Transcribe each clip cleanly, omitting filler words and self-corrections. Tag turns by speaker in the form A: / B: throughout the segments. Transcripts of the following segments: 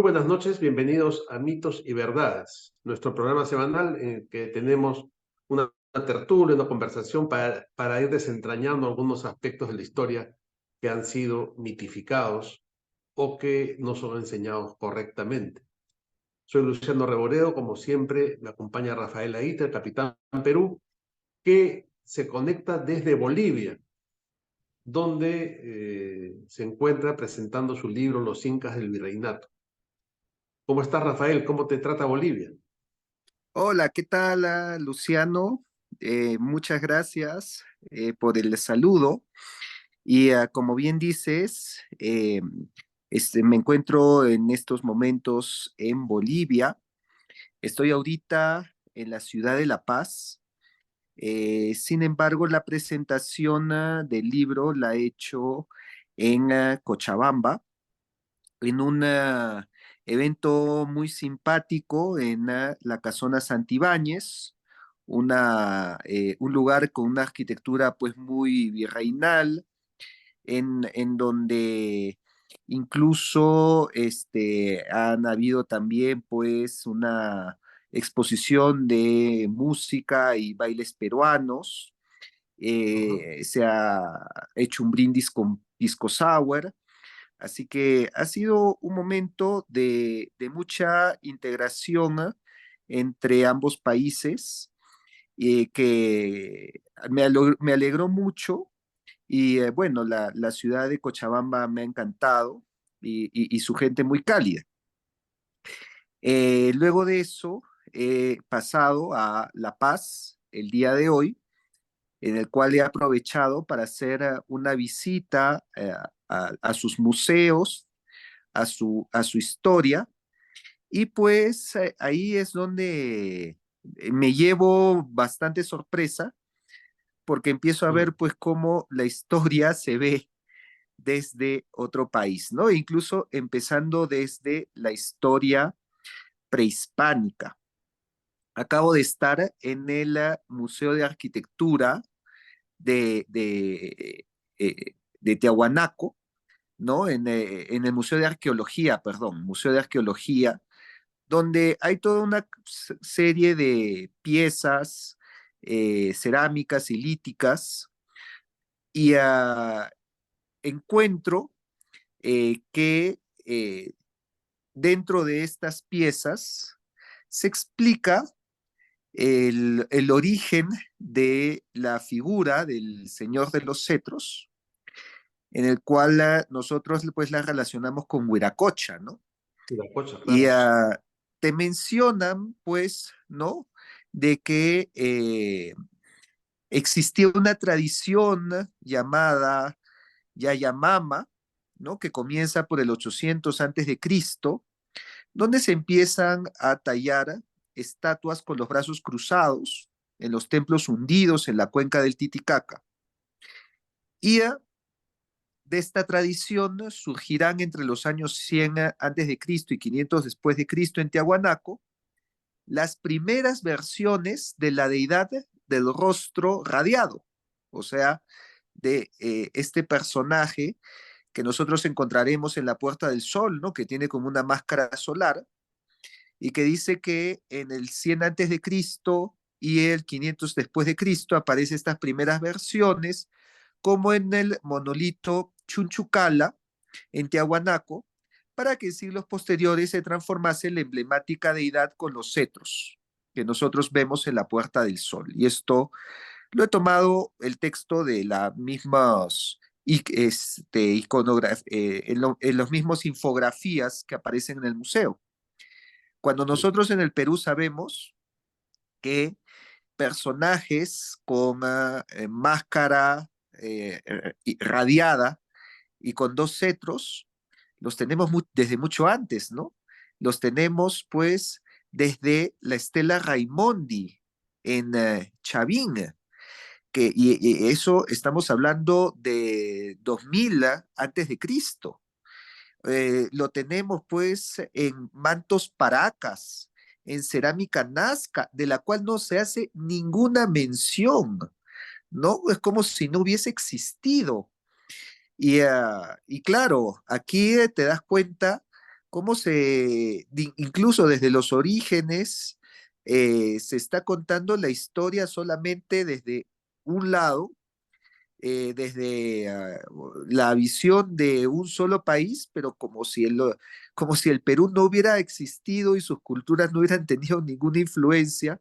A: Muy buenas noches, bienvenidos a Mitos y Verdades, nuestro programa semanal en el que tenemos una tertulia, una conversación para ir desentrañando algunos aspectos de la historia que han sido mitificados o que no son enseñados correctamente. Soy Luciano Reboredo, como siempre me acompaña Rafael Aita, el capitán Perú, que se conecta desde Bolivia, donde se encuentra presentando su libro Los Incas del Virreinato. ¿Cómo estás, Rafael? ¿Cómo te trata Bolivia?
B: Hola, ¿qué tal, Luciano? Muchas gracias por el saludo. Y como bien dices, me encuentro en estos momentos en Bolivia. Estoy ahorita en la ciudad de La Paz. Sin embargo, la presentación del libro la he hecho en Cochabamba, en un evento muy simpático en la Casona Santibáñez, un lugar con una arquitectura pues muy virreinal, en donde incluso han habido también pues una exposición de música y bailes peruanos.
A: Ajá.
B: Se ha hecho un brindis con pisco sour. Así que ha sido un momento de mucha integración entre ambos países, que me alegró mucho. Y bueno, la ciudad de Cochabamba me ha encantado y su gente muy cálida. Luego de eso, he pasado a La Paz el día de hoy, en el cual he aprovechado para hacer una visita a sus museos, a su historia. Y pues ahí es donde me llevo bastante sorpresa, porque empiezo a ver
A: Mm.
B: pues cómo la historia se ve desde otro país, ¿no? Incluso empezando desde la historia prehispánica. Acabo de estar en el Museo de Arquitectura de Tiahuanaco, ¿no? En el Museo de Arqueología, perdón, Museo de Arqueología, donde hay toda una serie de piezas cerámicas y líticas, y encuentro que dentro de estas piezas se explica el origen de la figura del Señor de los Cetros, en el cual nosotros pues la relacionamos con Huiracocha, ¿no?
A: Y la cocha,
B: Y
A: claro.
B: te mencionan, pues, ¿no? De que existía una tradición llamada Yayamama, ¿no? Que comienza por el 800 antes de Cristo, donde se empiezan a tallar estatuas con los brazos cruzados en los templos hundidos en la cuenca del Titicaca. Y de esta tradición surgirán entre los años 100 antes de Cristo y 500 después de Cristo en Tiahuanaco las primeras versiones de la deidad del rostro radiado, o sea, de este personaje que nosotros encontraremos en la Puerta del Sol, ¿no? Que tiene como una máscara solar y que dice que en el 100 antes de Cristo y el 500 después de Cristo aparecen estas primeras versiones, como en el monolito Chunchucala en Tiahuanaco, para que en siglos posteriores se transformase en la emblemática deidad con los cetros que nosotros vemos en la Puerta del Sol. Y esto lo he tomado el texto de las mismas en los mismos infografías que aparecen en el museo. Cuando
A: Mm.
B: nosotros en el Perú sabemos que personajes con máscara radiada y con dos cetros, los tenemos desde mucho antes, ¿no? Los tenemos pues desde la estela Raimondi en Chavín, y eso estamos hablando de 2000 antes de Cristo. Lo tenemos pues en mantos paracas, en cerámica nazca, de la cual no se hace ninguna mención, ¿no? Es como si no hubiese existido. Y claro, aquí te das cuenta cómo incluso desde los orígenes, se está contando la historia solamente desde un lado, desde la visión de un solo país, pero como si el Perú no hubiera existido y sus culturas no hubieran tenido ninguna influencia,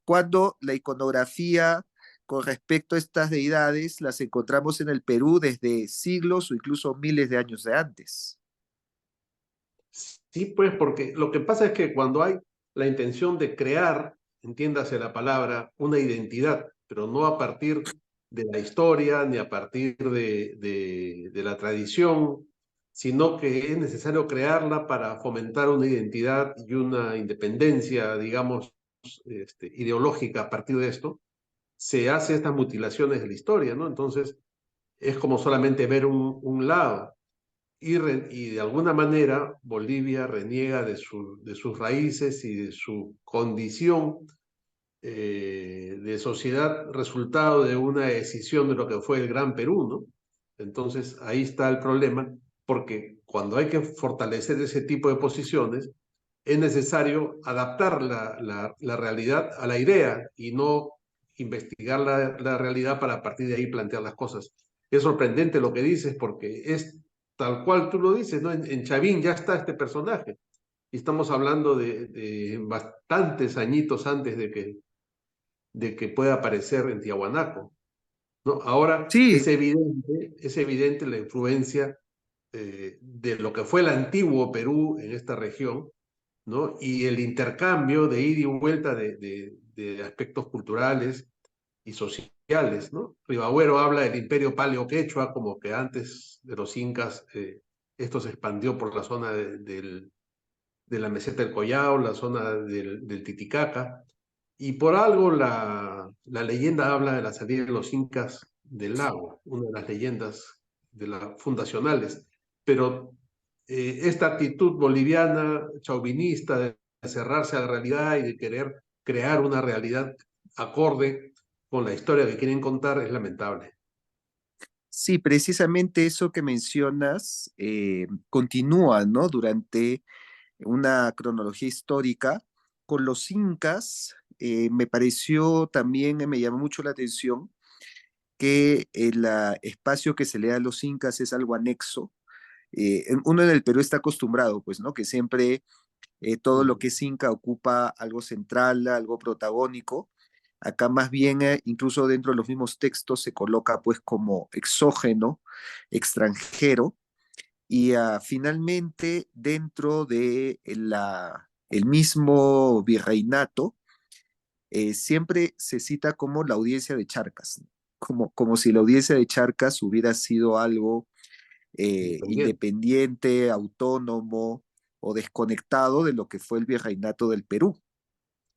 B: cuando la iconografía con respecto a estas deidades las encontramos en el Perú desde siglos o incluso miles de años de antes.
A: Sí, pues porque lo que pasa es que cuando hay la intención de crear, entiéndase la palabra, una identidad, pero no a partir de la historia ni a partir de la tradición, sino que es necesario crearla para fomentar una identidad y una independencia, digamos, ideológica a partir de esto, se hace estas mutilaciones de la historia, ¿no? Entonces, es como solamente ver un lado y de alguna manera Bolivia reniega de sus raíces y de su condición de sociedad resultado de una decisión de lo que fue el Gran Perú, ¿no? Entonces ahí está el problema, porque cuando hay que fortalecer ese tipo de posiciones, es necesario adaptar la realidad a la idea y no investigar la realidad para a partir de ahí plantear las cosas. Es sorprendente lo que dices porque es tal cual tú lo dices, ¿no? En Chavín ya está este personaje y estamos hablando de bastantes añitos antes de que pueda aparecer en Tiahuanaco, ¿no? Ahora
B: Sí,
A: es evidente la influencia de lo que fue el antiguo Perú en esta región, ¿no? Y el intercambio de ida y vuelta de aspectos culturales y sociales, ¿no? Ribagüero habla del imperio paleo-quechua, como que antes de los incas esto se expandió por la zona de la meseta del Collao, la zona del Titicaca, y por algo la leyenda habla de la salida de los incas del lago, una de las leyendas fundacionales, pero esta actitud boliviana, chauvinista, de cerrarse a la realidad y de querer crear una realidad acorde con la historia que quieren contar es lamentable.
B: sí, precisamente eso que mencionas continúa, ¿no? Durante una cronología histórica. Con los incas, me pareció también, me llamó mucho la atención que el espacio que se le da a los incas es algo anexo. Uno en el Perú está acostumbrado, pues, ¿no? Que siempre todo lo que es inca ocupa algo central, algo protagónico. Acá más bien, incluso dentro de los mismos textos, se coloca pues como exógeno, extranjero, y finalmente dentro de el mismo virreinato, siempre se cita como la audiencia de Charcas, ¿no? Como si la audiencia de Charcas hubiera sido algo
A: Independiente.
B: independiente, autónomo o desconectado de lo que fue el virreinato del Perú,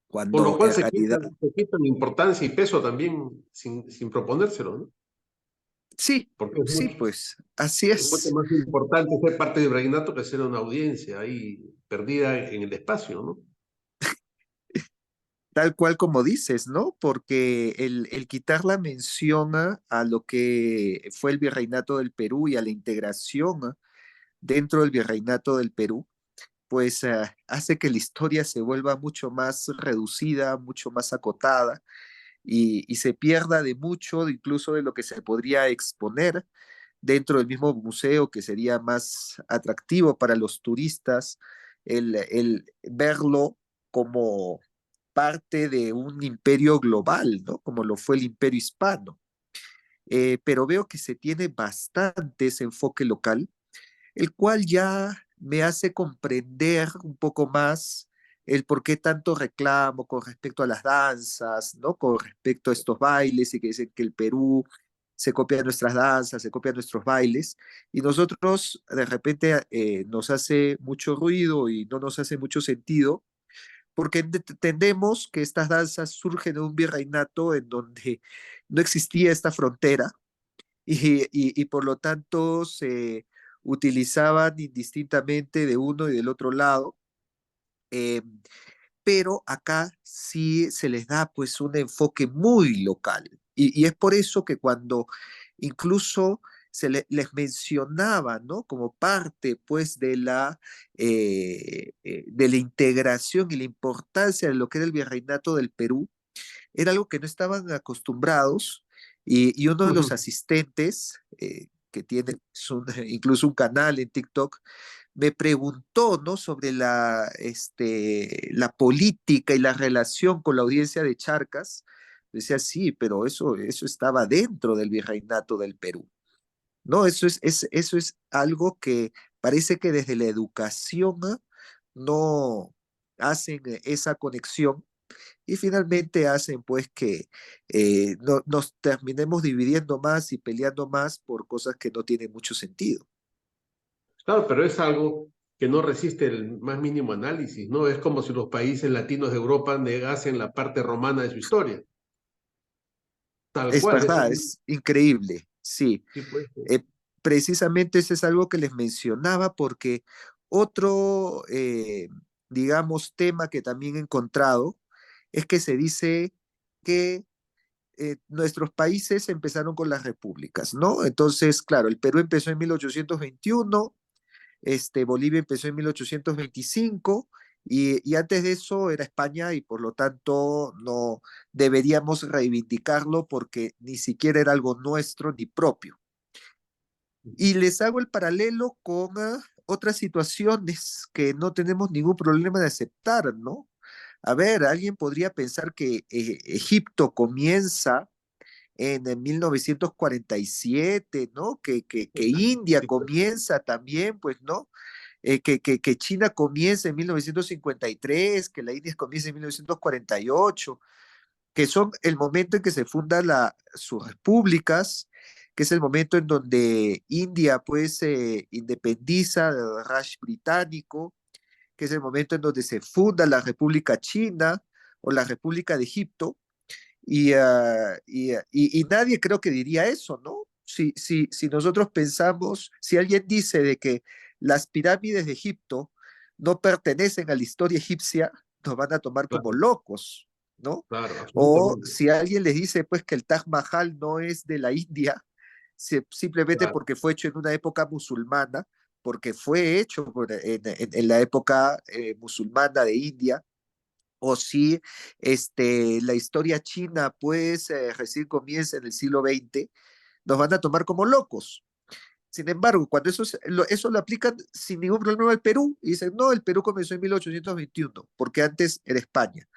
A: Por lo
B: cuando
A: cual
B: en realidad,
A: se quitan importancia y peso también sin proponérselo, ¿no?
B: sí,
A: Porque
B: sí, pues así
A: es mucho
B: es.
A: más importante ser parte del reinato que ser una audiencia ahí perdida en el espacio, ¿no?
B: Tal cual como dices, ¿no? Porque el quitar la mención a lo que fue el virreinato del Perú y a la integración dentro del virreinato del Perú, pues hace que la historia se vuelva mucho más reducida, mucho más acotada y se pierda de mucho, incluso de lo que se podría exponer dentro del mismo museo, que sería más atractivo para los turistas, el verlo como parte de un imperio global, ¿no? Como lo fue el imperio hispano. Pero veo que se tiene bastante ese enfoque local, el cual ya me hace comprender un poco más el por qué tanto reclamo con respecto a las danzas, ¿no? Con respecto a estos bailes y que dicen que el Perú se copia de nuestras danzas, se copia de nuestros bailes, y nosotros de repente nos hace mucho ruido y no nos hace mucho sentido, porque entendemos que estas danzas surgen de un virreinato en donde no existía esta frontera y por lo tanto se utilizaban indistintamente de uno y del otro lado, eh, pero acá sí se les da pues un enfoque muy local. Y es por eso que cuando incluso les mencionaba, ¿no? Como parte, pues, de la integración y la importancia de lo que era el virreinato del Perú. Era algo que no estaban acostumbrados y uno de los
A: Ujú.
B: asistentes, que tiene incluso un canal en TikTok, me preguntó, ¿no? Sobre la política y la relación con la audiencia de Charcas. Decía, sí, pero eso estaba dentro del virreinato del Perú, ¿no? Eso es algo que parece que desde la educación, no hacen esa conexión y finalmente hacen pues que nos terminemos dividiendo más y peleando más por cosas que no tienen mucho sentido.
A: Claro, pero es algo que no resiste el más mínimo análisis, ¿no? Es como si los países latinos de Europa negasen la parte romana de su historia. Tal
B: Es
A: cual, eso
B: verdad, es increíble, sí.
A: sí, pues.
B: Eh, Precisamente eso es algo que les mencionaba porque otro, digamos, tema que también he encontrado es que se dice que nuestros países empezaron con las repúblicas, ¿no? Entonces, claro, el Perú empezó en 1821, Bolivia empezó en 1825 y antes de eso era España y por lo tanto no deberíamos reivindicarlo porque ni siquiera era algo nuestro ni propio. Y les hago el paralelo con otras situaciones que no tenemos ningún problema de aceptar, ¿no? A ver, alguien podría pensar que Egipto comienza en 1947, ¿no? Que India
A: Sí, pues.
B: comienza también, pues, ¿no? Que China comienza en 1953, que la India comienza en 1948, que son el momento en que se fundan sus repúblicas, que es el momento en donde India pues se independiza del Raj británico, que es el momento en donde se funda la República China o la República de Egipto, y nadie creo que diría eso, ¿no? Si nosotros pensamos, si alguien dice de que las pirámides de Egipto no pertenecen a la historia egipcia, nos van a tomar como
A: Claro,
B: locos, ¿no?
A: claro,
B: O
A: absolutamente.
B: si alguien les dice pues que el Taj Mahal no es de la India, simplemente
A: Claro.
B: porque fue hecho en una época musulmana, porque fue hecho en la época musulmana de India, o si la historia china pues recién comienza en el siglo XX, nos van a tomar como locos. Sin embargo, cuando eso lo aplican sin ningún problema al Perú, y dicen, no, el Perú comenzó en 1821, porque antes era España.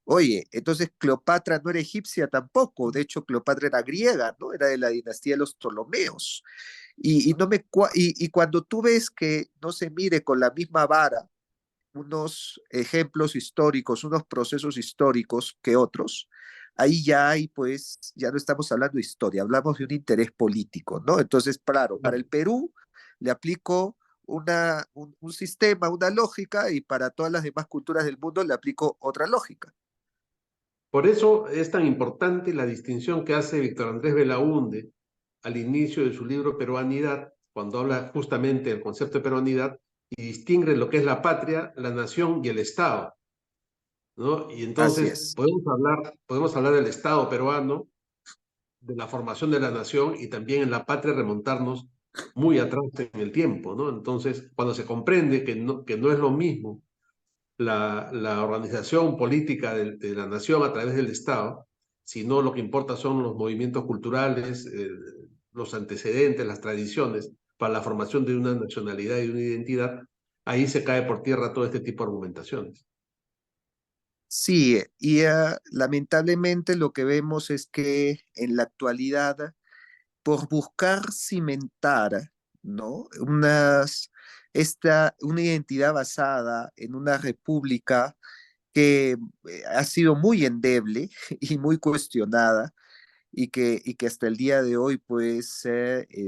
B: Oye, entonces Cleopatra no era egipcia tampoco, de hecho Cleopatra era griega, ¿no? Era de la dinastía de los Ptolomeos. Y cuando tú ves que no se mire con la misma vara unos ejemplos históricos, unos procesos históricos que otros, ahí ya hay, pues, ya no estamos hablando de historia, hablamos de un interés político, ¿no? Entonces, claro, para el Perú le aplico un sistema, una lógica, y para todas las demás culturas del mundo le aplico otra lógica.
A: Por eso es tan importante la distinción que hace Víctor Andrés Belaúnde al inicio de su libro Peruanidad, cuando habla justamente del concepto de peruanidad y distingue lo que es la patria, la nación y el Estado, ¿no? Y
B: Así
A: entonces
B: es.
A: podemos hablar del Estado peruano, de la formación de la nación y también en la patria remontarnos muy atrás en el tiempo, ¿no? Entonces, cuando se comprende que no es lo mismo la organización política de la nación a través del Estado, sino lo que importa son los movimientos culturales, los antecedentes, las tradiciones para la formación de una nacionalidad y de una identidad, ahí se cae por tierra todo este tipo de argumentaciones.
B: Sí, lamentablemente lo que vemos es que en la actualidad, por buscar cimentar, ¿no? Una identidad basada en una república que ha sido muy endeble y muy cuestionada y que hasta el día de hoy pues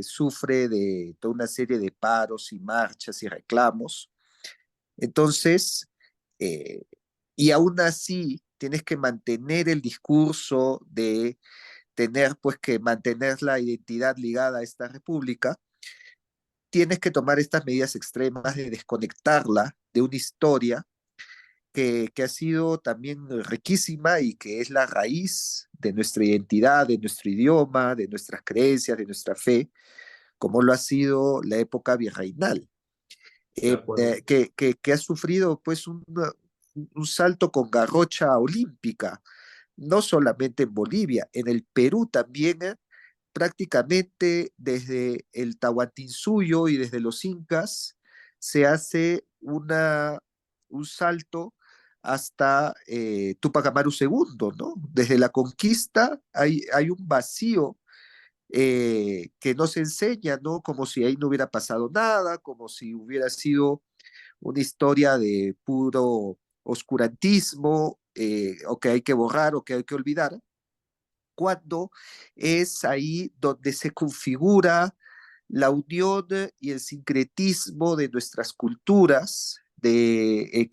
B: sufre de toda una serie de paros y marchas y reclamos. Entonces, eh, y aún así tienes que mantener el discurso de tener pues que mantener la identidad ligada a esta república, tienes que tomar estas medidas extremas de desconectarla de una historia que ha sido también riquísima y que es la raíz de nuestra identidad, de nuestro idioma, de nuestras creencias, de nuestra fe. como lo ha sido la época virreinal,
A: de acuerdo.
B: que ha sufrido pues un salto con garrocha olímpica, no solamente en Bolivia, en el Perú también, prácticamente desde el Tahuantinsuyo y desde los incas se hace un salto hasta Tupac Amaru II, ¿no? Desde la conquista hay un vacío que no se enseña, ¿no? Como si ahí no hubiera pasado nada, como si hubiera sido una historia de puro oscurantismo, o que hay que borrar o que hay que olvidar, cuando es ahí donde se configura la unión y el sincretismo de nuestras culturas, que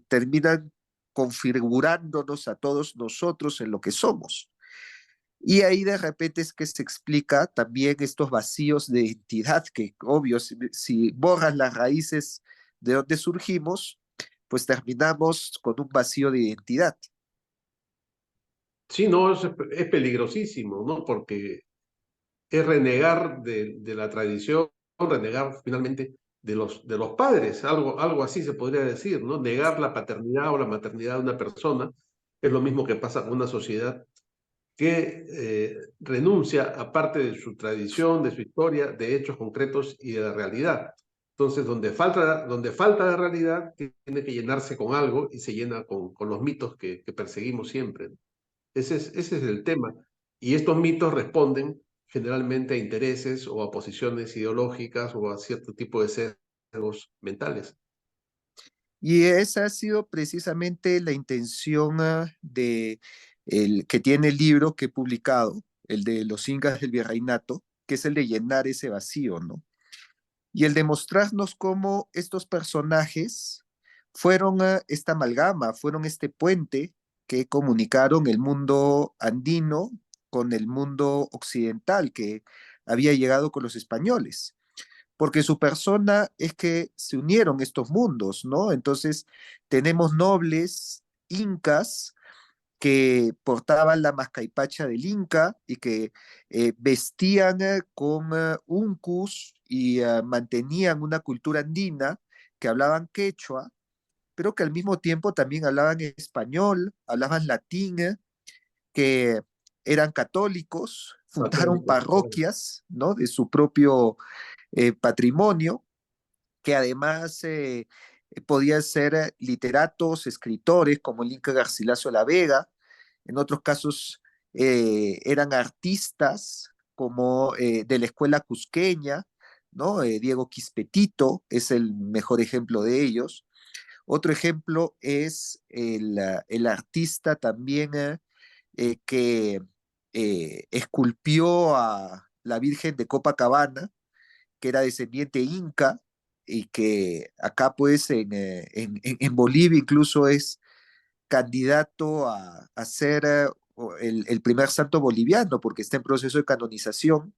B: terminan configurándonos a todos nosotros en lo que somos. Y ahí de repente es que se explica también estos vacíos de identidad, que obvio, si borras las raíces de donde surgimos, pues terminamos con un vacío de identidad.
A: Sí, no, es peligrosísimo, ¿no? Porque es renegar de la tradición, renegar finalmente de los padres, algo así se podría decir, ¿no? Negar la paternidad o la maternidad de una persona es lo mismo que pasa con una sociedad que renuncia a parte de su tradición, de su historia, de hechos concretos y de la realidad. Entonces, donde falta la realidad, tiene que llenarse con algo y se llena con los mitos que perseguimos siempre. Ese es el tema. Y estos mitos responden generalmente a intereses o a posiciones ideológicas o a cierto tipo de sesgos mentales.
B: Y esa ha sido precisamente la intención de el que tiene el libro que he publicado, el de los Incas del Virreinato, que es el de llenar ese vacío, ¿no? Y el de mostrarnos cómo estos personajes fueron esta amalgama, fueron este puente que comunicaron el mundo andino con el mundo occidental que había llegado con los españoles, porque su persona es que se unieron estos mundos, ¿no? Entonces tenemos nobles incas que portaban la mascaipacha del Inca y que vestían con uncus y mantenían una cultura andina, que hablaban quechua, pero que al mismo tiempo también hablaban español, hablaban latín, que eran católicos, fundaron
A: Católicos,
B: parroquias, ¿no? De su propio patrimonio, que además podían ser literatos, escritores, como el Inca Garcilaso de la Vega. En otros casos eran artistas, como de la escuela cusqueña, ¿no? Diego Quispetito es el mejor ejemplo de ellos. Otro ejemplo es el artista también que esculpió a la Virgen de Copacabana, que era descendiente inca y que acá pues en Bolivia incluso es candidato a ser el primer santo boliviano porque está en proceso de canonización.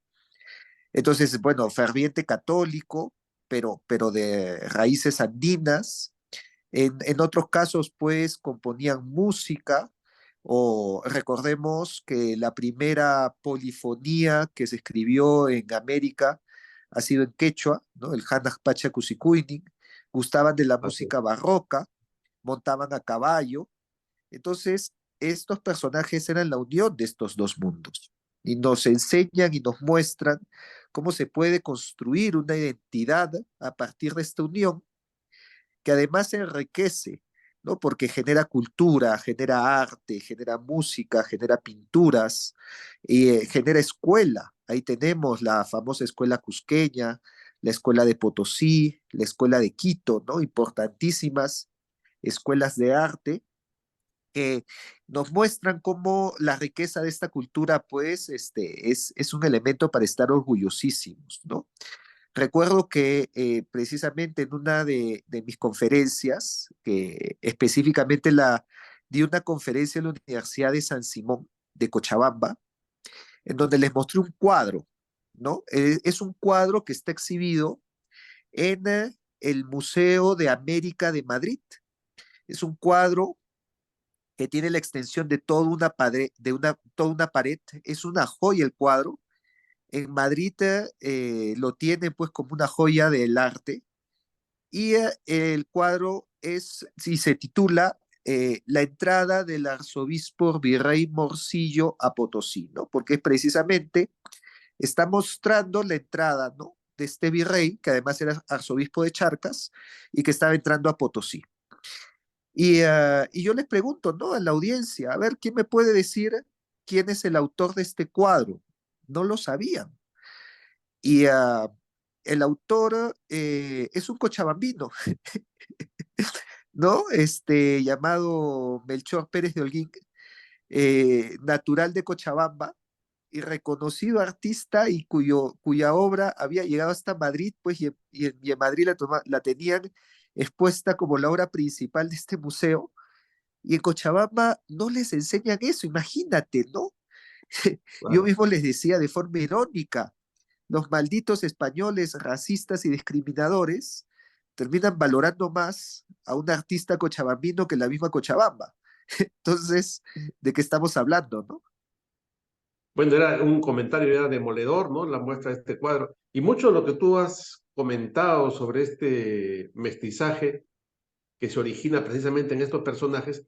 B: Entonces, bueno, ferviente católico, pero de raíces andinas. En otros casos, pues, componían música, o recordemos que la primera polifonía que se escribió en América ha sido en quechua, ¿no? El Hanaj Pacha Cusicuini, gustaban de la
A: así.
B: música barroca, montaban a caballo. Entonces, estos personajes eran la unión de estos dos mundos y nos enseñan y nos muestran cómo se puede construir una identidad a partir de esta unión que además enriquece, ¿no? Porque genera cultura, genera arte, genera música, genera pinturas y genera escuela. Ahí tenemos la famosa escuela cusqueña, la escuela de Potosí, la escuela de Quito, ¿no? Importantísimas escuelas de arte que nos muestran cómo la riqueza de esta cultura, pues, es un elemento para estar orgullosísimos, ¿no? Recuerdo que precisamente en una de mis conferencias, que específicamente di una conferencia en la Universidad de San Simón de Cochabamba, en donde les mostré un cuadro, ¿no? Es un cuadro que está exhibido en el Museo de América de Madrid. Es un cuadro que tiene la extensión de toda una pared, es una joya el cuadro, En Madrid lo tiene pues como una joya del arte y el cuadro es, si se titula La entrada del arzobispo Virrey Morcillo a Potosí, ¿no? Porque es precisamente, está mostrando la entrada, ¿no? De este virrey, que además era arzobispo de Charcas y que estaba entrando a Potosí. Y yo les pregunto, ¿no? A la audiencia, a ver, ¿quién me puede decir quién es el autor de este cuadro? No lo sabían. Y el autor es un cochabambino, ¿no? Llamado Melchor Pérez de Holguín, natural de Cochabamba y reconocido artista y cuya obra había llegado hasta Madrid, pues, y en Madrid la tenían expuesta como la obra principal de este museo. Y en Cochabamba no les enseñan eso, imagínate, ¿no? Yo
A: Claro.
B: mismo les decía de forma irónica, los malditos españoles racistas y discriminadores terminan valorando más a un artista cochabambino que la misma Cochabamba. Entonces, ¿de qué estamos hablando, no?
A: Bueno, era un comentario ya demoledor, ¿no? La muestra de este cuadro. Y mucho de lo que tú has comentado sobre este mestizaje que se origina precisamente en estos personajes,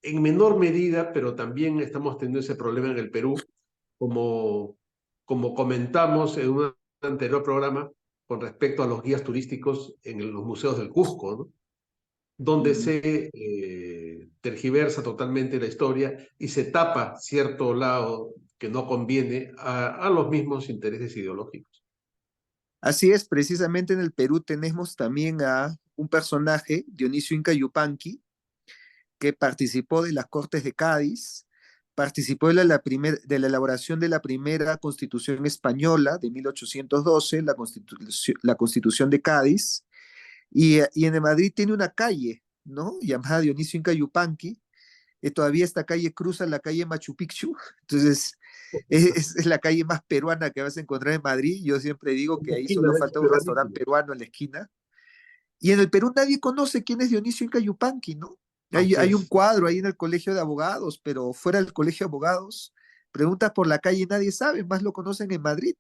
A: en menor medida, pero también estamos teniendo ese problema en el Perú, como, como comentamos en un anterior programa con respecto a los guías turísticos en los museos del Cusco, ¿no? Donde se tergiversa totalmente la historia y se tapa cierto lado que no conviene a los mismos intereses ideológicos.
B: Así es, precisamente en el Perú tenemos también a un personaje, Dionisio Inca Yupanqui, que participó de las Cortes de Cádiz, participó de la elaboración de la primera Constitución española de 1812, la Constitución de Cádiz, y en Madrid tiene una calle, ¿no? Llamada Dionisio Inca Yupanqui, todavía esta calle cruza la calle Machu Picchu, entonces es la calle más peruana que vas a encontrar en Madrid. Yo siempre digo que
A: Una
B: ahí
A: esquina
B: solo
A: de hecho,
B: falta un restaurante
A: peruanísimo.
B: peruano en la esquina. Y en el Perú nadie conoce quién es Dionisio Inca Yupanqui, ¿no?
A: Así
B: Hay un
A: es.
B: cuadro ahí en el colegio de abogados, pero fuera del colegio de abogados, preguntas por la calle y nadie sabe, más lo conocen en Madrid.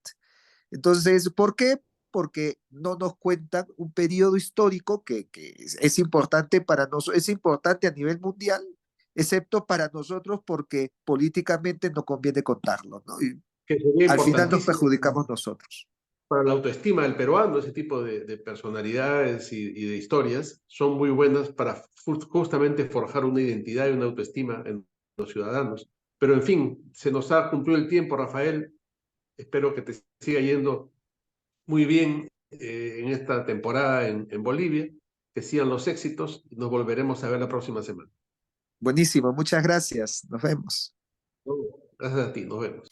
B: Entonces, ¿por qué? Porque no nos cuentan un periodo histórico que es importante para nosotros, es importante a nivel mundial, excepto para nosotros porque políticamente no conviene contarlo, ¿no? Y
A: Que sería
B: al final nos
A: importantísimo
B: perjudicamos nosotros.
A: para la autoestima del peruano, ese tipo de personalidades y de historias son muy buenas para justamente forjar una identidad y una autoestima en los ciudadanos. Pero en fin, se nos ha cumplido el tiempo, Rafael. Espero que te siga yendo muy bien en esta temporada en Bolivia, que sigan los éxitos y nos volveremos a ver la próxima semana.
B: Buenísimo, muchas gracias. Nos vemos.
A: Gracias a ti, nos vemos.